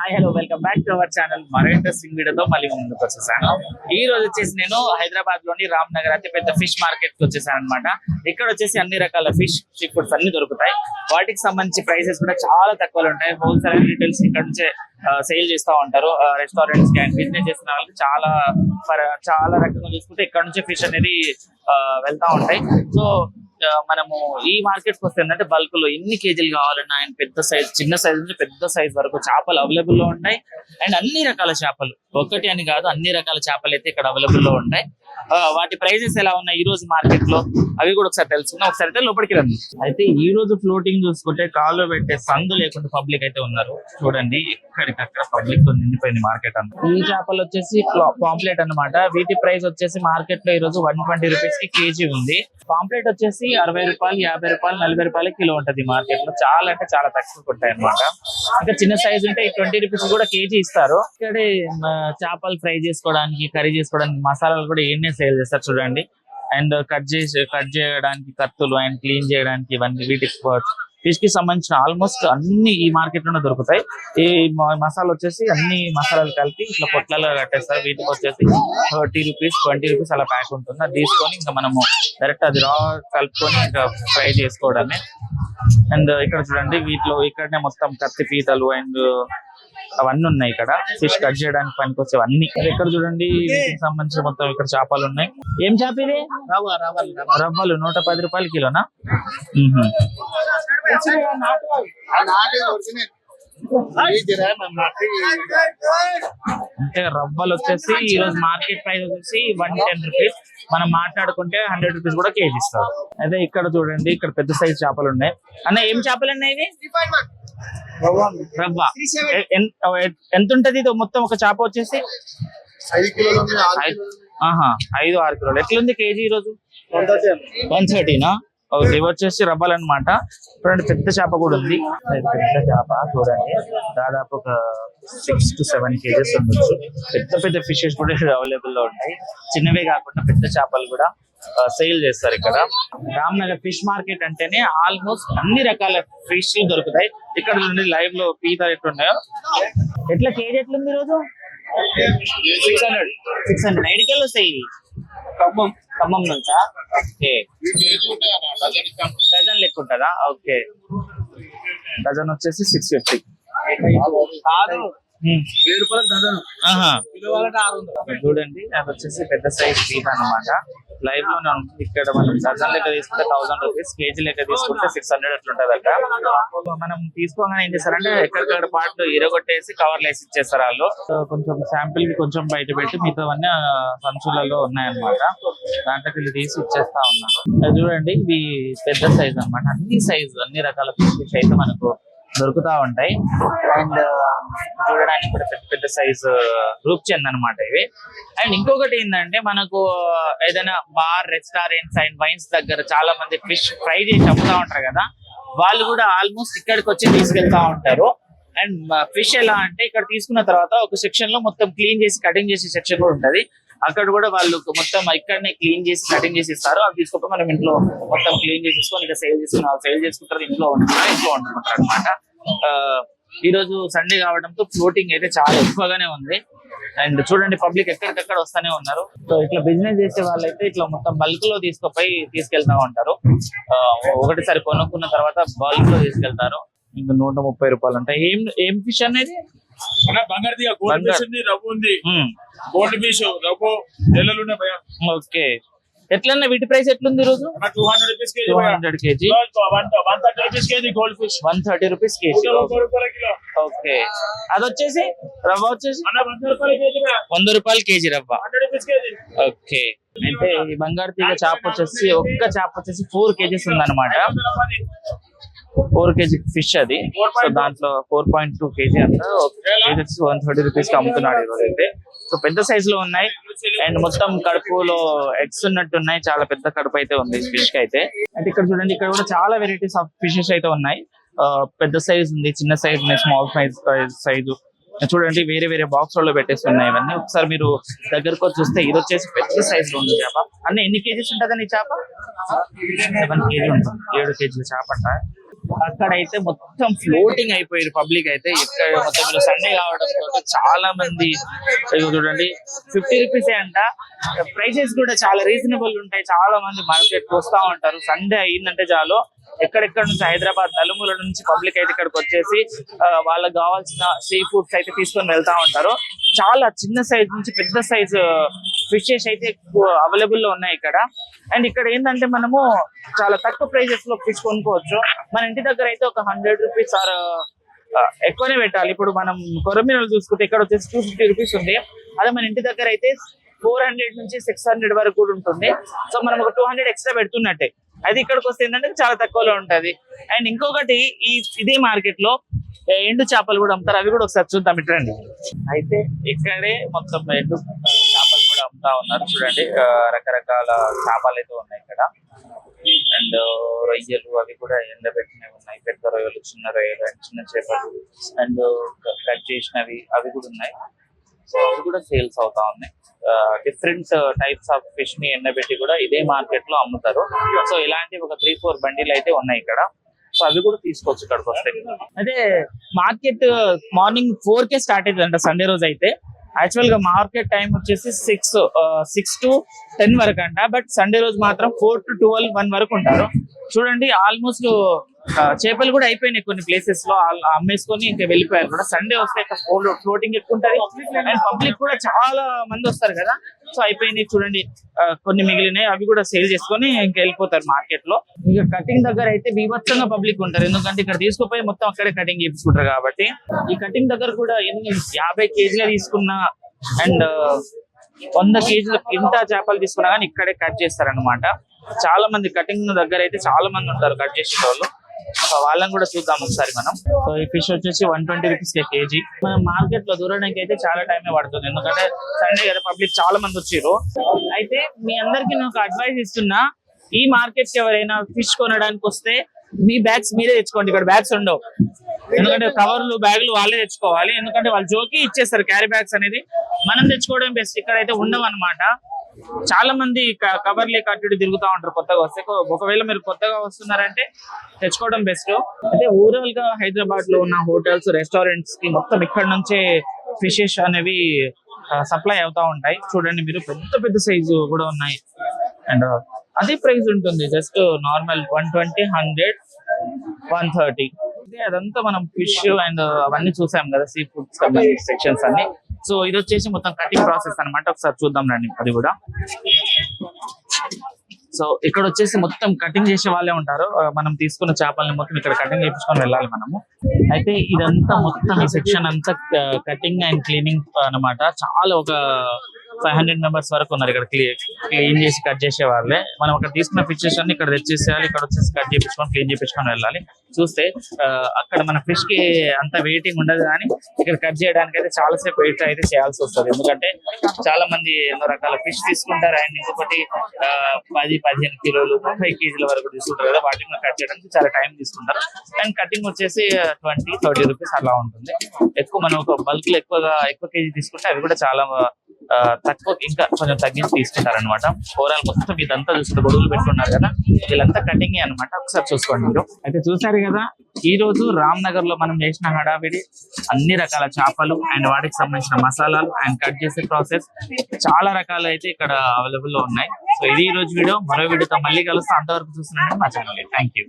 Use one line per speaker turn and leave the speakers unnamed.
Hi hello welcome back to our channel. మరో interesting వీడియోతో మళ్ళీ ముందుకు వచ్చేసాను. ఈ రోజు వచ్చేసి నేను హైదరాబాద్ లోని రామ్ నగర్ అతి పెద్ద ఫిష్ మార్కెట్ కి వచ్చేసాను అనమాట. ఇక్కడ వచ్చేసి అన్ని రకాల ఫిష్ సీ ఫుడ్స్ అన్ని దొరుకుతాయి. వాటికి సంబంధించి ప్రైసెస్ కూడా చాలా తక్కువలో ఉంటాయి. హోల్సేల్ అండ్ రీటైల్స్ ఇక్కడ నుంచే సేల్ చేస్తూ ఉంటారు. రెస్టారెంట్స్ కి అండ్ బిజినెస్ చేసిన వాళ్ళకి చాలా రకంగా చూసుకుంటే ఇక్కడ నుంచి ఫిష్ అనేది వెళ్తా ఉంటాయి. సో మనము ఈ మార్కెట్ కి వస్తే ఏంటంటే బల్క్ లో ఎన్ని కేజీలు కావాలన్నా అండ్ పెద్ద సైజ్ చిన్న సైజ్ నుంచి పెద్ద సైజ్ వరకు చేపలు అవైలబుల్ లో ఉంటాయి. అండ్ అన్ని రకాల చేపలు ఒకటి అని కాదు, అన్ని రకాల చేపలు అయితే ఇక్కడ అవైలబుల్ లో ఉంటాయి. వాటి ప్రైజెస్ ఎలా ఉన్నాయి ఈ రోజు మార్కెట్ లో అవి కూడా ఒకసారి తెలుసుకుందాం. ఒకసారి అయితే లోపలికి రండి. అయితే ఈ రోజు ఫ్లోటింగ్ చూసుకుంటే కాళ్ళు పెట్టే సందు లేకుండా పబ్లిక్ అయితే ఉన్నారు. చూడండి ఎక్కడికక్కడ పబ్లిక్ తో నిండిపోయింది మార్కెట్ అంతా. ఈ చేపలు వచ్చేసి పాంప్లెట్ అన్నమాట. వీటి ప్రైస్ వచ్చేసి మార్కెట్ లో ఈ రోజు 120 రూపీస్ కి కేజీ ఉంది. పాంప్లెట్ వచ్చేసి 60 రూపాయలు, 50 రూపాయలు, 40 రూపాయలు కిలో ఉంటది మార్కెట్ లో. చాలా అంటే చాలా తక్కువ ఉంటాయి అనమాట. ఇంకా చిన్న సైజ్ ఉంటే 20 రూపీస్ కూడా కేజీ ఇస్తారు. ఇక్కడ చేపలు ఫ్రై చేసుకోవడానికి, కర్రీ చేసుకోవడానికి మసాలాలు కూడా ఏనే సేల్ చేస్తారు చూడండి. అండ్ కట్ చేయడానికి కత్తులు అండ్ క్లీన్ చేయడానికి ఇవన్నీ వీటికి ఫిష్ కి సంబంధించిన ఆల్మోస్ట్ అన్ని ఈ మార్కెట్ లోనే దొరుకుతాయి. ఈ మసాలా వచ్చేసి అన్ని మసాలాలు కలిపి ఇట్లా పొట్లలో కట్టేస్తారు. వీటికి వచ్చేసి 30 రూపీస్, 20 రూపీస్ అలా ప్యాక్ ఉంటుంది. అది తీసుకొని ఇంకా మనము డైరెక్ట్ అది రా కలుపుకొని ఇంకా ఫ్రై చేసుకోవడమే. అండ్ ఇక్కడ చూడండి వీటిలో ఇక్కడనే మొత్తం కత్తి పీతలు అండ్ అవన్నీ ఉన్నాయి. ఇక్కడ ఫిష్ కట్ చేయడానికి పనికొచ్చేవి అన్ని. ఇక్కడ చూడండి వీటికి సంబంధించిన మొత్తం ఇక్కడ చేపలు ఉన్నాయి. ఏం చేప ఇది? రవ్వలు 110 రూపాయలు కిలోనా? అంటే రవ్వలు వచ్చేసి ఈ రోజు మార్కెట్ ప్రైస్ వచ్చేసి 110 రూపీస్. మనం మాట్లాడుకుంటే 100 రూపీస్ కూడా కేజీ ఇస్తారు. అదే ఇక్కడ చూడండి ఇక్కడ పెద్ద సైజ్ చేపలు ఉన్నాయి. అన్న ఏం చేపలు ఉన్నాయి ఇవి? రవ్వ ఎంత ఉంటది ఇది మొత్తం ఒక చేప వచ్చేసి? 5-6 కిలోలు. ఎట్లుంది కేజీ ఈ రోజు? 130నా? ఇవి వచ్చేసి రవ్వలు అనమాట. చూడండి పెద్ద చేప కూడా ఉంది. పెద్ద చేప చూడండి దాదాపు ఒక 6 to 7 కేజెస్ ఉండొచ్చు. పెద్ద పెద్ద ఫిషెస్ కూడా అవైలబుల్ లో ఉంటాయి. చిన్నవే కాకుండా పెద్ద చేపలు కూడా సేల్ చేస్తారు ఇక్కడ. రామ్ నగర్ ఫిష్ మార్కెట్ అంటేనే ఆల్మోస్ట్ అన్ని రకాల ఫిష్ దొరుకుతాయి. ఇక్కడ నుండి లైవ్ లో పీతలు ఎట్లున్నాయో. ఎట్లా కేజీ ఎట్లుంది ఈ రోజు? 600. ఐడికెళ్ళి వస్తాయి ఖమ్మం నుంచా? ఓకే, డజన్ లెక్క ఉంటుందా? ఓకే, డజన్ వచ్చేసి 650. చూడండి అది వచ్చేసి పెద్ద సైజ్ పీత అనమాట. లైవ్ లోనే ఉంటుంది. ఇక్కడ మనం డజన్ లెక్క తీసుకుంటే 1000 రూపీస్, కేజీ లెక్క తీసుకుంటే 600 అట్లుంటది అక్కడ. మనం తీసుకోగానే ఏం చేస్తారంటే ఎక్కడికక్కడ పార్ట్లు ఇరగొట్టేసి కవర్లు వేసి ఇచ్చేస్తారు వాళ్ళు. కొంచెం శాంపిల్ కి కొంచెం బయట పెట్టి మిగతావన్నీ సంచులలో ఉన్నాయన్నమాట. దాంట్లోకి వీళ్ళు తీసి ఇచ్చేస్తా ఉన్నారు. చూడండి ఇవి పెద్ద సైజ్ అనమాట. అన్ని రకాల ఫిష్ అయితే మనకు దొరుకుతా ఉంటాయి. అండ్ చూడడానికి కూడా పెద్ద పెద్ద సైజ్ రూప్చంద్ అనమాట ఇవి. అండ్ ఇంకొకటి ఏంటంటే మనకు ఏదైనా బార్, రెస్టారెంట్స్ అండ్ వైన్స్ దగ్గర చాలా మంది ఫిష్ ఫ్రై చేసి అమ్ముతా ఉంటారు కదా, వాళ్ళు కూడా ఆల్మోస్ట్ ఇక్కడికి వచ్చి తీసుకెళ్తా ఉంటారు. అండ్ ఫిష్ ఎలా అంటే ఇక్కడ తీసుకున్న తర్వాత ఒక సెక్షన్ లో మొత్తం క్లీన్ చేసి కటింగ్ చేసే సెక్షన్ కూడా ఉంటది. అక్కడ కూడా వాళ్ళు మొత్తం ఇక్కడనే క్లీన్ చేసి కటింగ్ చేసి ఇస్తారు. అది తీసుకుంటే మనం ఇంట్లో మొత్తం క్లీన్ చేసేసుకొని ఇంకా సేల్ చేసుకుంటారు. ఇంట్లో ఉంటున్నారు అనమాట. ఈ రోజు సండే కావడంతో ఫ్లోటింగ్ అయితే చాలా ఎక్కువగానే ఉంది. అండ్ చూడండి పబ్లిక్ ఎక్కడికక్కడ వస్తానే ఉన్నారు. సో ఇట్లా బిజినెస్ చేసే వాళ్ళైతే ఇట్లా మొత్తం బల్క్ లో తీసుకెళ్తా ఉంటారు. ఒకటిసారి కొనుక్కున్న తర్వాత బల్క్ లో తీసుకెళ్తారు. ఇంకా 130 రూపాయలు ఉంటాయి. ఏం ఫిష్ అనేది? ఓకే, ఎట్లన్నా వీటి ప్రైస్ ఎట్లుంది ఈ రోజు? 200 కేజీ, 130 రూపీస్ కేజీ. ఓకే, అది వచ్చేసి రవ్వ వచ్చేసి 100 రూపాయలు కేజీ రవ్వ. ఓకే, అయితే ఈ బంగారు తీగ చేప వచ్చేసి ఒక్క చేప వచ్చేసి 4 కేజీస్ ఉందన్నమాట. 4 కేజీ ఫిష్ అది. సో దాంట్లో 4.2 కేజీ అంతా 130 రూపీస్ కి అమ్ముతున్నాడు ఈ రోజు అయితే. సో పెద్ద సైజ్ లో ఉన్నాయి. అండ్ మొత్తం కడుపులో ఎగ్స్ ఉన్నట్టు ఉన్నాయి. చాలా పెద్ద కడుపు అయితే ఉంది ఫిష్ కి అయితే. అయితే ఇక్కడ చూడండి ఇక్కడ కూడా చాలా వెరైటీస్ ఆఫ్ ఫిషెస్ అయితే ఉన్నాయి. పెద్ద సైజ్ ఉంది, చిన్న సైజ్ ఉంది, స్మాల్ సైజు. చూడండి వేరే వేరే బాక్స్ లో పెట్టేస్తున్నాయి ఇవన్నీ. ఒకసారి మీరు దగ్గరకు వచ్చి చూస్తే ఇది వచ్చేసి పెద్ద సైజ్ లో ఉంది చేప. అన్న ఎన్ని కేజీస్ ఉంటుందని ఈ చేప? 7 కేజీ ఉంటుంది. 7 కేజీల చేప అంట. అక్కడైతే మొత్తం ఫ్లోటింగ్ అయిపోయారు పబ్లిక్ అయితే. ఇక్కడ మొత్తం సండే కావడంతో చాలా మంది చూడండి 50 రూపీసే అంట. ప్రైసెస్ కూడా చాలా రీజనబుల్ ఉంటాయి. చాలా మంది మార్కెట్ వస్తా ఉంటారు. సండే అయిందంటే చాలు ఎక్కడెక్కడ నుంచి హైదరాబాద్ నలుమూల నుంచి పబ్లిక్ అయితే ఇక్కడికి వచ్చేసి వాళ్ళకి కావాల్సిన సీ ఫుడ్స్ అయితే తీసుకొని వెళ్తా ఉంటారు. చాలా చిన్న సైజ్ నుంచి పెద్ద సైజ్ ఫిషెస్ అయితే అవైలబుల్ లో ఉన్నాయి ఇక్కడ. అండ్ ఇక్కడ ఏంటంటే మనము చాలా తక్కువ ప్రైజెస్ లో ఫిష్ కొనుక్కోవచ్చు. మన ఇంటి దగ్గర అయితే ఒక 100 రూపీస్ ఆర్ ఎక్కువనే పెట్టాలి. ఇప్పుడు మనం కొరమీనలు చూసుకుంటే ఇక్కడ వచ్చేసి 250 రూపీస్ ఉంది. అదే మన ఇంటి దగ్గర అయితే 400 నుంచి 600 వరకు కూడా ఉంటుంది. సో మనం ఒక 200 ఎక్స్ట్రా పెడుతున్నట్టే. అది ఇక్కడికి వస్తే ఏంటంటే చాలా తక్కువలో ఉంటది. అండ్ ఇంకొకటి ఇదే మార్కెట్ లో ఎండు చేపలు కూడా అమ్ముతారు. అవి కూడా ఒకసారి చూద్దాం ఇట్రండి. అయితే ఇక్కడే మొత్తం ఎండు చేపలు కూడా అమ్ముతా ఉన్నారు. చూడండి రకరకాల చేపలు అయితే ఉన్నాయి ఇక్కడ. అండ్ రొయ్యలు అవి కూడా ఎండబెట్టినవి ఉన్నాయి. పెద్ద రొయ్యలు, చిన్న రొయ్యలు అండ్ చిన్న చేపలు అండ్ కట్ చేసినవి అవి కూడా ఉన్నాయి. సో అవి కూడా సేల్స్ అవుతా ఉన్నాయి. డిఫరెంట్ టైప్స్ ఆఫ్ ఫిష్ ని ఎండబెట్టి కూడా ఇదే మార్కెట్ లో అమ్ముతారు. సో ఇలాంటి ఒక 3-4 బండిలు అయితే ఉన్నాయి ఇక్కడ. సో అవి కూడా తీసుకోవచ్చు ఇక్కడికి వస్తే. అదే మార్కెట్ మార్నింగ్ 4కే స్టార్ట్ అవుతుందంట సండే రోజు అయితే. యాక్చువల్ గా మార్కెట్ టైం వచ్చేసి 6 to 10 వరకు అంట. బట్ సండే రోజు మాత్రం 4 to 12, 1 వరకు ఉంటారు. చూడండి ఆల్మోస్ట్ చేపలు కూడా అయిపోయినాయి కొన్ని ప్లేసెస్ లో అమ్మేసుకొని ఇంకా వెళ్ళిపోయారు కూడా. సండే వస్తే ఫ్లోటింగ్ ఎక్కువ ఉంటది. అండ్ పబ్లిక్ కూడా చాలా మంది వస్తారు కదా. సో అయిపోయినాయి చూడండి కొన్ని మిగిలినాయి. అవి కూడా సేల్ చేసుకొని ఇంకా వెళ్ళిపోతారు మార్కెట్ లో. ఇంకా కటింగ్ దగ్గర అయితే బీభత్సంగా పబ్లిక్ ఉంటారు. ఎందుకంటే ఇక్కడ తీసుకుపోయి మొత్తం అక్కడే కటింగ్ చేయించుకుంటారు కాబట్టి. ఈ కటింగ్ దగ్గర కూడా 50 కేజీలు తీసుకున్నా అండ్ 100 కేజీలు ఇంత చేపలు తీసుకున్నా కానీ ఇక్కడే కట్ చేస్తారనమాట. చాలా మంది కటింగ్ దగ్గర అయితే చాలా మంది ఉంటారు కట్ చేసే వాళ్ళు. వాళ్ళని కూడా చూద్దాం ఒకసారి మనం. సో ఈ ఫిష్ వచ్చేసి 120 రూపీస్ కేజీ. మనం మార్కెట్ లో దూరడానికి అయితే చాలా టైమే పడుతుంది. ఎందుకంటే సండే కదా పబ్లిక్ చాలా మంది వచ్చారు. అయితే మీ అందరికి నేను ఒక అడ్వైస్ ఇస్తున్నా. ఈ మార్కెట్ కి ఎవరైనా ఫిష్ కొనడానికి వస్తే మీ బ్యాగ్స్ మీరే తెచ్చుకోండి. ఇక్కడ బ్యాగ్స్ ఉండవు. ఎందుకంటే కవర్లు బ్యాగులు వాళ్ళే తెచ్చుకోవాలి. ఎందుకంటే వాళ్ళు జోకి ఇచ్చేస్తారు క్యారీ బ్యాగ్స్ అనేది. మనం తెచ్చుకోవడం బెస్ట్. ఇక్కడైతే ఉండవు అనమాట. చాలా మంది కవర్లే కట్టుడు తిరుగుతూ ఉంటారు కొత్తగా వస్తే. ఒకవేళ మీరు కొత్తగా వస్తున్నారంటే తెచ్చుకోవడం బెస్ట్. అంటే ఓవరాల్ గా హైదరాబాద్ లో ఉన్న హోటల్స్, రెస్టారెంట్స్ కి మొత్తం ఇక్కడ నుంచే ఫిషెస్ అనేవి సప్లై అవుతా ఉంటాయి. చూడండి మీరు పెద్ద పెద్ద సైజు కూడా ఉన్నాయి. అండ్ అదే ప్రైస్ ఉంటుంది. Just normal 120, 100, 130. అదంతా మనం ఫిష్ అండ్ అవన్నీ చూసాం కదా, సీ ఫుడ్ సెక్షన్స్ అన్ని. సో ఇది వచ్చేసి మొత్తం కటింగ్ ప్రాసెస్ అనమాట. ఒకసారి చూద్దాం రండి అది కూడా. సో ఇక్కడ వచ్చేసి మొత్తం కటింగ్ చేసే వాళ్ళే ఉంటారు. మనం తీసుకున్న చేపల్ని మొత్తం ఇక్కడ కటింగ్ చేయించుకొని వెళ్ళాలి మనము. అయితే ఇదంతా మొత్తం ఈ సెక్షన్ అంతా కటింగ్ అండ్ క్లీనింగ్ అన్నమాట. చాలా ఒక 500 మెంబర్స్ వరకు ఉన్నారు ఇక్కడ క్లీన్ చేసి కట్ చేసే వాళ్ళే. మనం అక్కడ తీసుకున్న ఫిషెస్ అన్ని ఇక్కడ తెచ్చేసేయాలి. ఇక్కడ వచ్చేసి కట్ చేయించుకొని క్లీన్ చేయించుకొని వెళ్ళాలి. చూస్తే అక్కడ మన ఫిష్ కి అంత వెయిటింగ్ ఉండదు, కానీ ఇక్కడ కట్ చేయడానికి అయితే చాలా సేపు వెయిట్ అయితే చేయాల్సి వస్తుంది. ఎందుకంటే చాలా మంది ఎన్నో రకాల ఫిష్ తీసుకుంటారు. అండ్ ఇంకొకటి 10-15 కిలోలు 30 కేజీల వరకు తీసుకుంటారు కదా, వాటిని కట్ చేయడానికి చాలా టైం తీసుకుంటారు. అండ్ కటింగ్ వచ్చేసి 20-30 రూపీస్ అలా ఉంటుంది. ఎక్కువ మనం ఒక బల్క్ లో ఎక్కువ కేజీ తీసుకుంటే అవి కూడా చాలా తక్కువ, ఇంకా కొంచెం తగ్గించి తీసుకుంటారు అనమాట. ఓవరాల్ మొత్తం ఇదంతా చూసుకుంటే గొడుగులు పెట్టుకున్నారు కదా, వీళ్ళంతా కటింగ్ అనమాట. ఒకసారి చూసుకోండి మీరు. అయితే చూసారు కదా, ఈ రోజు రామ్ నగర్ లో మనం చేసిన హడావిడి అన్ని రకాల చేపలు అండ్ వాటికి సంబంధించిన మసాలాలు అండ్ కట్ చేసే ప్రాసెస్ చాలా రకాలు అయితే ఇక్కడ అవైలబుల్ లో ఉన్నాయి. సో ఇది ఈ రోజు వీడియో. మరో వీడియోతో మళ్ళీ కలుస్తాం. అంతవరకు చూస్తున్నాను మా ఛానల్. Thank you.